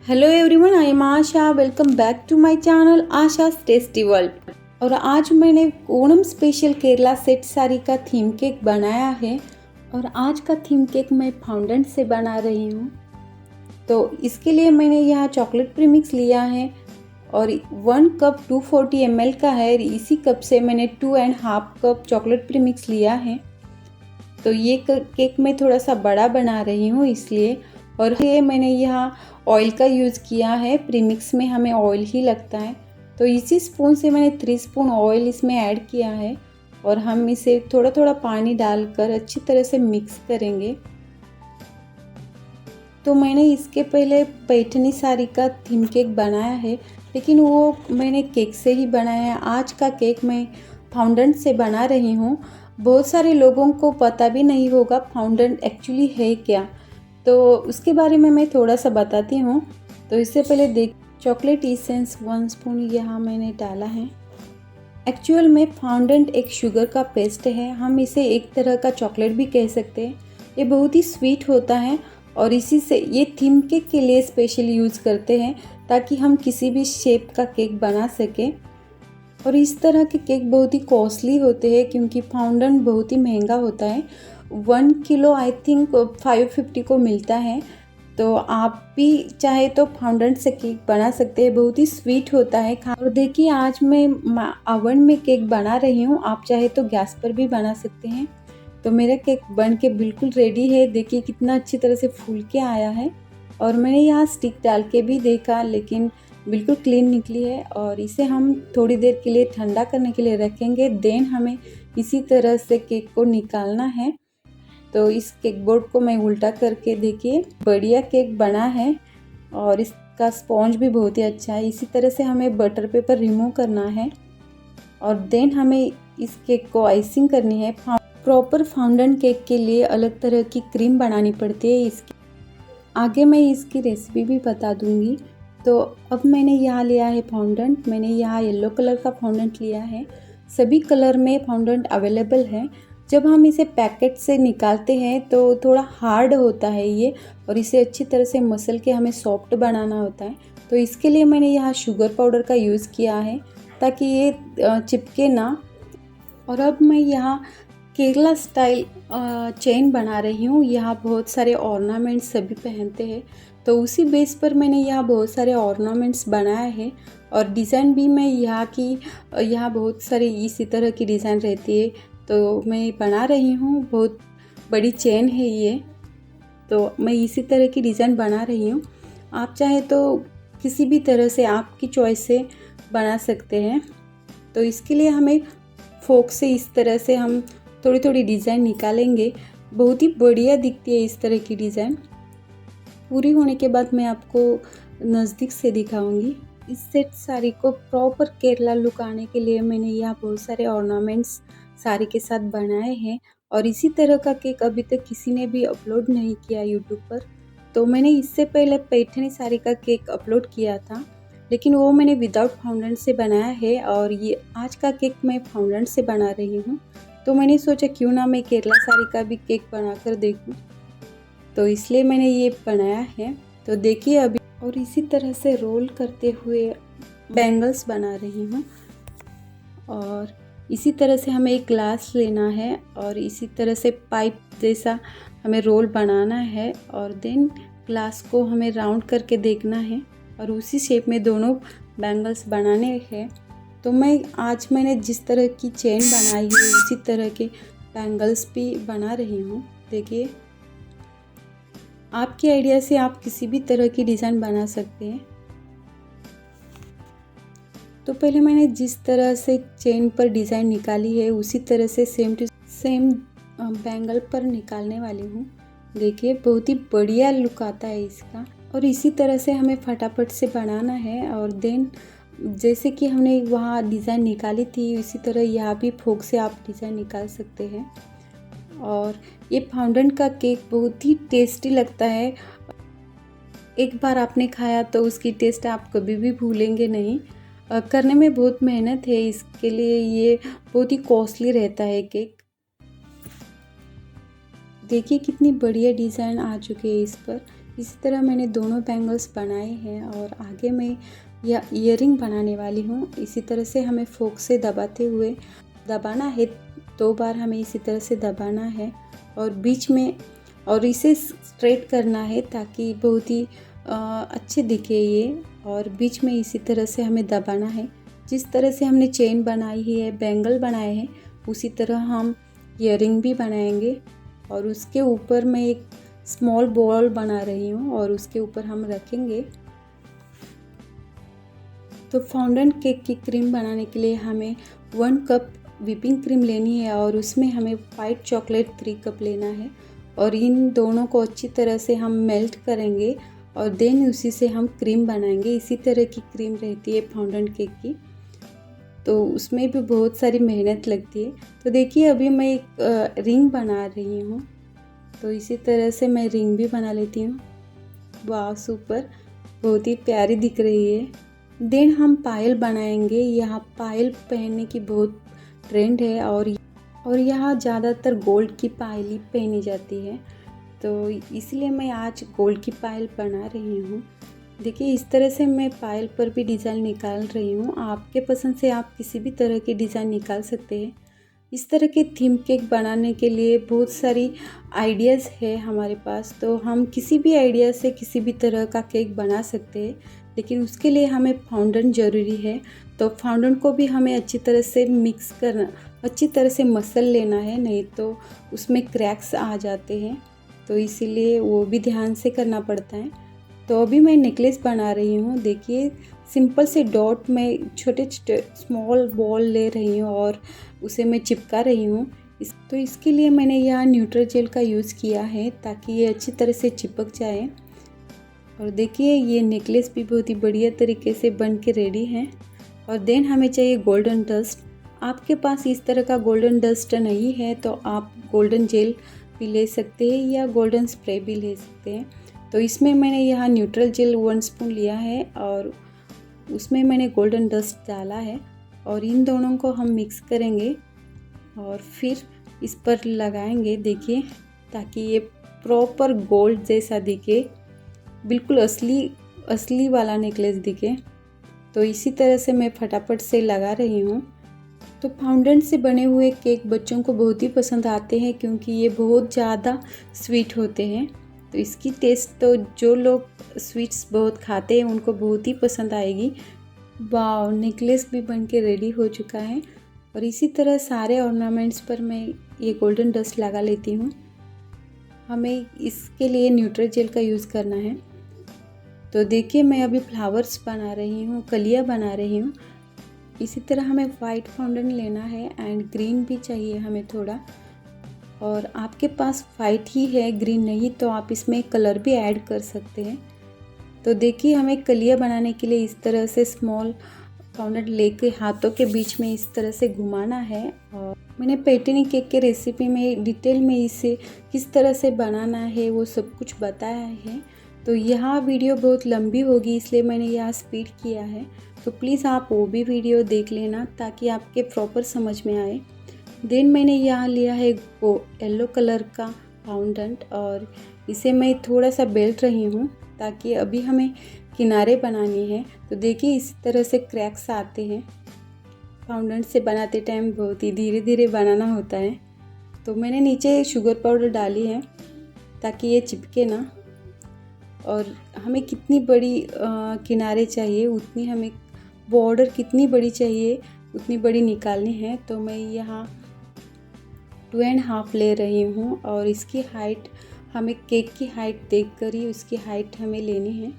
Hello everyone, I am Asha. Welcome back to my channel आशा's tasty world. और आज मैंने ओणम स्पेशल केरला सेट साड़ी का थीम केक बनाया है। और आज का थीम केक मैं फाउंडेंट से बना रही हूँ। तो इसके लिए मैंने यहाँ चॉकलेट प्रीमिक्स लिया है और 1 कप 240 ml का है। इसी कप से मैंने 2.5 कप चॉकलेट प्रीमिक्स लिया है। तो ये केक मैं थोड़ा सा बड़ा बना रही हूँ इसलिए। और ये मैंने यहाँ ऑयल का यूज़ किया है। प्रीमिक्स में हमें ऑयल ही लगता है, तो इसी स्पून से मैंने 3 स्पून ऑयल इसमें ऐड किया है। और हम इसे थोड़ा थोड़ा पानी डालकर अच्छी तरह से मिक्स करेंगे। तो मैंने इसके पहले पैठनी साड़ी का थीम केक बनाया है, लेकिन वो मैंने केक से ही बनाया है। आज का केक मैं फाउंडेंट से बना रही हूँ। बहुत सारे लोगों को पता भी नहीं होगा फाउंडेंट एक्चुअली है क्या, तो उसके बारे में मैं थोड़ा सा बताती हूँ। तो इससे पहले देख, चॉकलेट इसेंस 1 स्पून यहाँ मैंने डाला है। एक्चुअल में फाउंडेंट एक शुगर का पेस्ट है। हम इसे एक तरह का चॉकलेट भी कह सकते हैं। ये बहुत ही स्वीट होता है और इसी से ये थीम केक के लिए स्पेशली यूज़ करते हैं, ताकि हम किसी भी शेप का केक बना सकें। और इस तरह के केक बहुत ही कॉस्टली होते हैं, क्योंकि फाउंडेंट बहुत ही महंगा होता है। 1 किलो आई थिंक 550 को मिलता है। तो आप भी चाहे तो फाउंडेंट से केक बना सकते हैं। बहुत ही स्वीट होता है। और देखिए, आज मैं ओवन में केक बना रही हूँ। आप चाहे तो गैस पर भी बना सकते हैं। तो मेरा केक बन के बिल्कुल रेडी है। देखिए कितना अच्छी तरह से फूल के आया है। और मैंने यहाँ स्टिक डाल के भी देखा, लेकिन बिल्कुल क्लीन निकली है। और इसे हम थोड़ी देर के लिए ठंडा करने के लिए रखेंगे। देन हमें इसी तरह से केक को निकालना है। तो इस केक बोर्ड को मैं उल्टा करके देखिए, बढ़िया केक बना है। और इसका स्पॉन्ज भी बहुत ही अच्छा है। इसी तरह से हमें बटर पेपर रिमूव करना है और देन हमें इस केक को आइसिंग करनी है। प्रॉपर फाउंडेंट केक के लिए अलग तरह की क्रीम बनानी पड़ती है। इसकी आगे मैं इसकी रेसिपी भी बता दूंगी। तो अब मैंने यहाँ लिया है फाउंडेंट। मैंने यहाँ येलो कलर का फाउंडेंट लिया है। सभी कलर में फाउंडेंट अवेलेबल है। जब हम इसे पैकेट से निकालते हैं तो थोड़ा हार्ड होता है ये, और इसे अच्छी तरह से मसल के हमें सॉफ्ट बनाना होता है। तो इसके लिए मैंने यहाँ शुगर पाउडर का यूज़ किया है, ताकि ये चिपके ना। और अब मैं यहाँ केरला स्टाइल चेन बना रही हूँ। यहाँ बहुत सारे ऑर्नामेंट्स सभी पहनते हैं, तो उसी बेस पर मैंने यहाँ बहुत सारे ऑर्नामेंट्स बनाए हैं। और डिज़ाइन भी मैं यहाँ बहुत सारे इसी तरह की डिज़ाइन रहती है, तो मैं बना रही हूँ। बहुत बड़ी चेन है ये, तो मैं इसी तरह की डिज़ाइन बना रही हूँ। आप चाहे तो किसी भी तरह से आपकी चॉइस से बना सकते हैं। तो इसके लिए हमें फोक से इस तरह से हम थोड़ी थोड़ी डिज़ाइन निकालेंगे। बहुत ही बढ़िया दिखती है इस तरह की डिज़ाइन। पूरी होने के बाद मैं आपको नज़दीक से दिखाऊंगी। इस सेट साड़ी को प्रॉपर केरला लुक आने के लिए मैंने यहाँ बहुत सारे ऑर्नामेंट्स साड़ी के साथ बनाए हैं। और इसी तरह का केक अभी तक किसी ने भी अपलोड नहीं किया यूट्यूब पर। तो मैंने इससे पहले पैठनी साड़ी का केक अपलोड किया था, लेकिन वो मैंने विदाउट फाउंडेंट से बनाया है। और ये आज का केक मैं फाउंडेंट से बना रही हूँ। तो मैंने सोचा क्यों ना मैं केरला साड़ी का भी केक बनाकर देखूँ, तो इसलिए मैंने ये बनाया है। तो देखिए अभी, और इसी तरह से रोल करते हुए बैंगल्स बना रही हूँ। और इसी तरह से हमें एक ग्लास लेना है और इसी तरह से पाइप जैसा हमें रोल बनाना है। और देन ग्लास को हमें राउंड करके देखना है और उसी शेप में दोनों बैंगल्स बनाने हैं। तो मैंने जिस तरह की चेन बनाई है उसी तरह के बैंगल्स भी बना रही हूँ। देखिए, आपके आइडिया से आप किसी भी तरह की डिज़ाइन बना सकते हैं। तो पहले मैंने जिस तरह से चेन पर डिज़ाइन निकाली है उसी तरह से सेम टू सेम बैंगल पर निकालने वाली हूँ। देखिए, बहुत ही बढ़िया लुक आता है इसका। और इसी तरह से हमें फटाफट से बनाना है। और देन जैसे कि हमने वहाँ डिज़ाइन निकाली थी, इसी तरह यहाँ भी फोक से आप डिज़ाइन निकाल सकते हैं। और ये फाउंडेंट का केक बहुत ही टेस्टी लगता है। एक बार आपने खाया तो उसकी टेस्ट आप कभी भी भूलेंगे नहीं। करने में बहुत मेहनत है, इसके लिए ये बहुत ही कॉस्टली रहता है केक। देखिए कितनी बढ़िया डिज़ाइन आ चुकी है इस पर। इसी तरह मैंने दोनों बैंगल्स बनाए हैं और आगे मैं यह ईयरिंग बनाने वाली हूँ। इसी तरह से हमें फोक से दबाते हुए दबाना है, 2 बार हमें इसी तरह से दबाना है और बीच में और इसे स्ट्रेट करना है ताकि बहुत ही अच्छे दिखे ये। और बीच में इसी तरह से हमें दबाना है। जिस तरह से हमने चेन बनाई है, बैंगल बनाए हैं, उसी तरह हम ईयरिंग भी बनाएंगे। और उसके ऊपर मैं एक स्मॉल बॉल बना रही हूँ और उसके ऊपर हम रखेंगे। तो फॉन्डेंट केक की क्रीम बनाने के लिए हमें 1 कप व्हिपिंग क्रीम लेनी है और उसमें हमें वाइट चॉकलेट 3 कप लेना है और इन दोनों को अच्छी तरह से हम मेल्ट करेंगे और देन उसी से हम क्रीम बनाएंगे। इसी तरह की क्रीम रहती है फॉन्डेंट केक की, तो उसमें भी बहुत सारी मेहनत लगती है। तो देखिए अभी मैं एक रिंग बना रही हूँ, तो इसी तरह से मैं रिंग भी बना लेती हूँ। वाह सुपर, बहुत ही प्यारी दिख रही है। देन हम पायल बनाएंगे। यहाँ पायल पहनने की बहुत ट्रेंड है और यहाँ ज़्यादातर गोल्ड की पायल ही पहनी जाती है, तो इसलिए मैं आज गोल्ड की पायल बना रही हूँ। देखिए इस तरह से मैं पायल पर भी डिज़ाइन निकाल रही हूँ। आपके पसंद से आप किसी भी तरह की डिज़ाइन निकाल सकते हैं। इस तरह के थीम केक बनाने के लिए बहुत सारी आइडियाज़ है हमारे पास, तो हम किसी भी आइडिया से किसी भी तरह का केक बना सकते हैं, लेकिन उसके लिए हमें फॉन्डेंट ज़रूरी है। तो फॉन्डेंट को भी हमें अच्छी तरह से मिक्स करना, अच्छी तरह से मसल लेना है, नहीं तो उसमें क्रैक्स आ जाते हैं, तो इसीलिए वो भी ध्यान से करना पड़ता है। तो अभी मैं नेकलेस बना रही हूँ। देखिए सिंपल से डॉट में छोटे छोटे स्मॉल बॉल ले रही हूँ और उसे मैं चिपका रही हूँ। तो इसके लिए मैंने यहाँ न्यूट्रल जेल का यूज़ किया है ताकि ये अच्छी तरह से चिपक जाए। और देखिए ये नेकलेस भी बहुत ही बढ़िया तरीके से बन के रेडी है। और देन हमें चाहिए गोल्डन डस्ट। आपके पास इस तरह का गोल्डन डस्ट नहीं है तो आप गोल्डन जेल भी ले सकते हैं या गोल्डन स्प्रे भी ले सकते हैं। तो इसमें मैंने यहाँ न्यूट्रल जेल 1 स्पून लिया है और उसमें मैंने गोल्डन डस्ट डाला है और इन दोनों को हम मिक्स करेंगे और फिर इस पर लगाएंगे। देखिए ताकि ये प्रॉपर गोल्ड जैसा दिखे, बिल्कुल असली वाला नेकलेस दिखे। तो इसी तरह से मैं फटाफट से लगा रही हूँ। तो फाउंडेंट से बने हुए केक बच्चों को बहुत ही पसंद आते हैं क्योंकि ये बहुत ज़्यादा स्वीट होते हैं। तो इसकी टेस्ट तो जो लोग स्वीट्स बहुत खाते हैं उनको बहुत ही पसंद आएगी। वाह, नेकलेस भी बन के रेडी हो चुका है। और इसी तरह सारे ऑर्नामेंट्स पर मैं ये गोल्डन डस्ट लगा लेती हूँ। हमें इसके लिए न्यूट्रल जेल का यूज़ करना है। तो देखिए मैं अभी फ्लावर्स बना रही हूँ, कलियाँ बना रही हूँ। इसी तरह हमें वाइट फाउंडेन लेना है एंड ग्रीन भी चाहिए हमें थोड़ा। और आपके पास वाइट ही है, ग्रीन नहीं, तो आप इसमें कलर भी ऐड कर सकते हैं। तो देखिए हमें कलियाँ बनाने के लिए इस तरह से स्मॉल फाउंडेन लेके हाथों के बीच में इस तरह से घुमाना है। और मैंने पैटिनी केक के रेसिपी में डिटेल में इसे किस तरह से बनाना है वो सब कुछ बताया है। तो यहाँ वीडियो बहुत लंबी होगी इसलिए मैंने यहाँ स्पीड किया है, तो प्लीज़ आप वो भी वीडियो देख लेना ताकि आपके प्रॉपर समझ में आए। देन मैंने यहाँ लिया है वो येलो कलर का फाउंडेंट और इसे मैं थोड़ा सा बेल्ट रही हूँ ताकि अभी हमें किनारे बनानी है। तो देखिए इस तरह से क्रैक्स आते हैं। फाउंडेंट से बनाते टाइम बहुत ही धीरे धीरे बनाना होता है। तो मैंने नीचे शुगर पाउडर डाली है ताकि ये चिपके ना। और हमें कितनी बड़ी किनारे चाहिए उतनी हमें, बॉर्डर कितनी बड़ी चाहिए उतनी बड़ी निकालनी है। तो मैं यहाँ 2.5 ले रही हूँ और इसकी हाइट हमें केक की हाइट देखकर ही उसकी हाइट हमें लेनी है।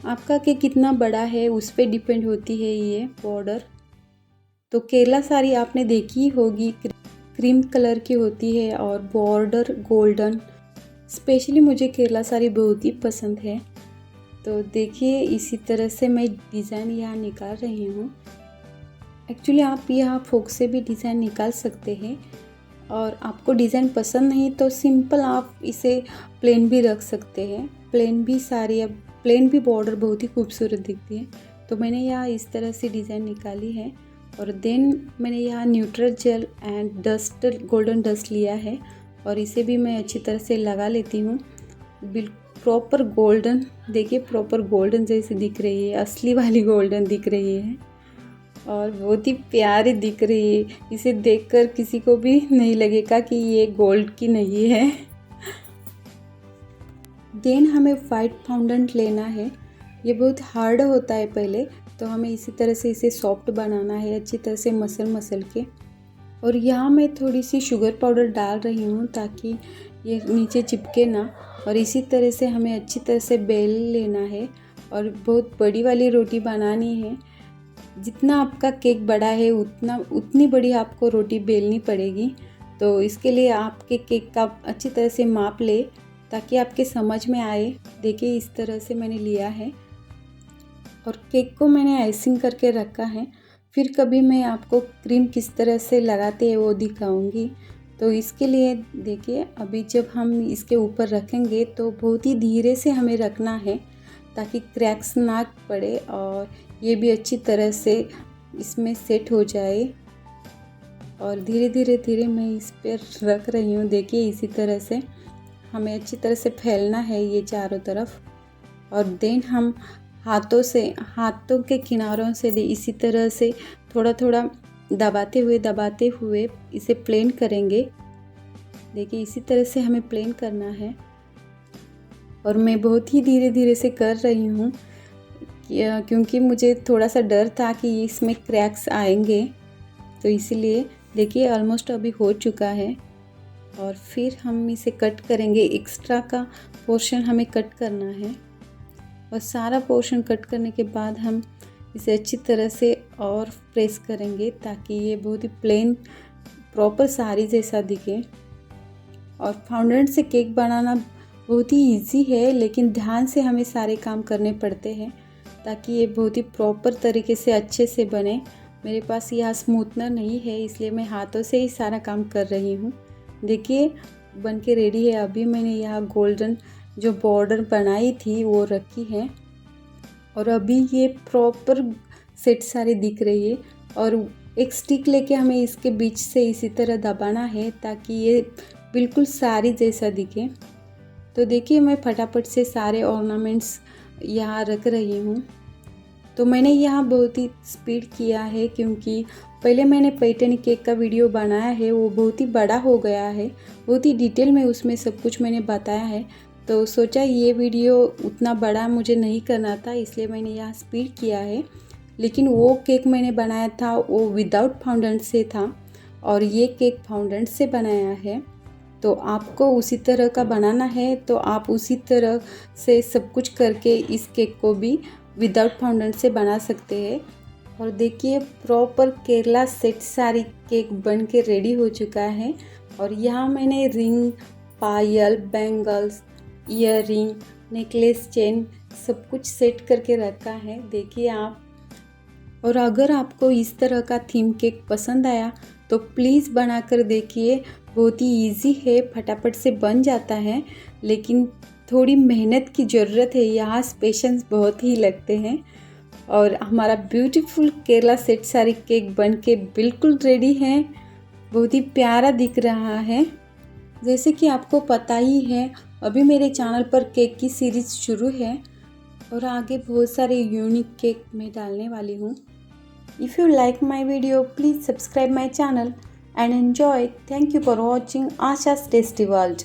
आपका केक कितना बड़ा है उस पर डिपेंड होती है ये बॉर्डर। तो केरला साड़ी आपने देखी ही होगी, क्रीम कलर की होती है और बॉर्डर गोल्डन। स्पेशली मुझे केरला साड़ी बहुत ही पसंद है। तो देखिए इसी तरह से मैं डिज़ाइन यहाँ निकाल रही हूँ। एक्चुअली आप यहाँ फोक से भी डिज़ाइन निकाल सकते हैं और आपको डिज़ाइन पसंद नहीं तो सिंपल आप इसे प्लेन भी रख सकते हैं। प्लेन भी साड़ी, अब प्लेन भी बॉर्डर बहुत ही खूबसूरत दिखती है। तो मैंने यहाँ इस तरह से डिज़ाइन निकाली है और देन मैंने यहाँ neutral jail and dust, golden dust लिया है और इसे भी मैं अच्छी तरह से लगा लेती हूँ। बिल प्रॉपर गोल्डन, देखिए प्रॉपर गोल्डन जैसी दिख रही है, असली वाली गोल्डन दिख रही है और बहुत ही प्यारी दिख रही है। इसे देखकर किसी को भी नहीं लगेगा कि ये गोल्ड की नहीं है। देन हमें वाइट फाउंडेंट लेना है। ये बहुत हार्ड होता है पहले, तो हमें इसी तरह से इसे सॉफ्ट बनाना है, अच्छी तरह से मसल के। और यहाँ मैं थोड़ी सी शुगर पाउडर डाल रही हूँ ताकि ये नीचे चिपके ना। और इसी तरह से हमें अच्छी तरह से बेल लेना है और बहुत बड़ी वाली रोटी बनानी है। जितना आपका केक बड़ा है उतनी बड़ी आपको रोटी बेलनी पड़ेगी। तो इसके लिए आपके केक का अच्छी तरह से माप ले ताकि आपके समझ में आए। देखिए इस तरह से मैंने लिया है और केक को मैंने आइसिंग करके रखा है। फिर कभी मैं आपको क्रीम किस तरह से लगाते हैं वो दिखाऊंगी। तो इसके लिए देखिए अभी जब हम इसके ऊपर रखेंगे तो बहुत ही धीरे से हमें रखना है ताकि क्रैक्स ना पड़े और ये भी अच्छी तरह से इसमें सेट हो जाए। और धीरे धीरे मैं इस पर रख रही हूँ। देखिए इसी तरह से हमें अच्छी तरह से फैलना है ये चारों तरफ। और देन हम हाथों के किनारों से इसी तरह से थोड़ा थोड़ा दबाते हुए इसे प्लेन करेंगे। देखिए इसी तरह से हमें प्लेन करना है और मैं बहुत ही धीरे धीरे से कर रही हूँ क्योंकि मुझे थोड़ा सा डर था कि इसमें क्रैक्स आएंगे, तो इसीलिए देखिए ऑलमोस्ट अभी हो चुका है। और फिर हम इसे कट करेंगे, एक्स्ट्रा का पोर्शन हमें कट करना है और सारा पोर्शन कट करने के बाद हम इसे अच्छी तरह से और प्रेस करेंगे ताकि ये बहुत ही प्लेन प्रॉपर साड़ी जैसा दिखे। और फाउंडेंट से केक बनाना बहुत ही इजी है, लेकिन ध्यान से हमें सारे काम करने पड़ते हैं ताकि ये बहुत ही प्रॉपर तरीके से अच्छे से बने। मेरे पास यहाँ स्मूथनर नहीं है इसलिए मैं हाथों से ही सारा काम कर रही हूँ। देखिए बन के रेडी है। अभी मैंने यहाँ गोल्डन जो बॉर्डर बनाई थी वो रखी है और अभी ये प्रॉपर सेट सारी दिख रही है। और एक स्टिक लेके हमें इसके बीच से इसी तरह दबाना है ताकि ये बिल्कुल साड़ी जैसा दिखे। तो देखिए मैं फटाफट से सारे ऑर्नामेंट्स यहाँ रख रही हूँ। तो मैंने यहाँ बहुत ही स्पीड किया है क्योंकि पहले मैंने पैटर्न केक का वीडियो बनाया है, वो बहुत ही बड़ा हो गया है, बहुत ही डिटेल में उसमें सब कुछ मैंने बताया है। तो सोचा ये वीडियो उतना बड़ा मुझे नहीं करना था, इसलिए मैंने यहाँ स्पीड किया है। लेकिन वो केक मैंने बनाया था वो विदाउट फाउंडेंट से था और ये केक फाउंडेंट से बनाया है। तो आपको उसी तरह का बनाना है तो आप उसी तरह से सब कुछ करके इस केक को भी विदाउट फाउंडेंट से बना सकते हैं। और देखिए प्रॉपर केरला सेट सारी केक बन के रेडी हो चुका है। और यहाँ मैंने रिंग, पायल, बैंगल्स, ईयररिंग, नेकलेस, चेन सब कुछ सेट करके रखा है, देखिए आप। और अगर आपको इस तरह का थीम केक पसंद आया तो प्लीज़ बनाकर देखिए। बहुत ही इजी है, फटाफट से बन जाता है, लेकिन थोड़ी मेहनत की ज़रूरत है, यहाँ पेशेंस बहुत ही लगते हैं। और हमारा ब्यूटीफुल केरला सेट सारी केक बन के बिल्कुल रेडी है, बहुत ही प्यारा दिख रहा है। जैसे कि आपको पता ही है अभी मेरे चैनल पर केक की सीरीज़ शुरू है और आगे बहुत सारे यूनिक केक मैं डालने वाली हूँ। If you like my video, please subscribe my channel and enjoy. Thank you for watching Asha's Tasty World.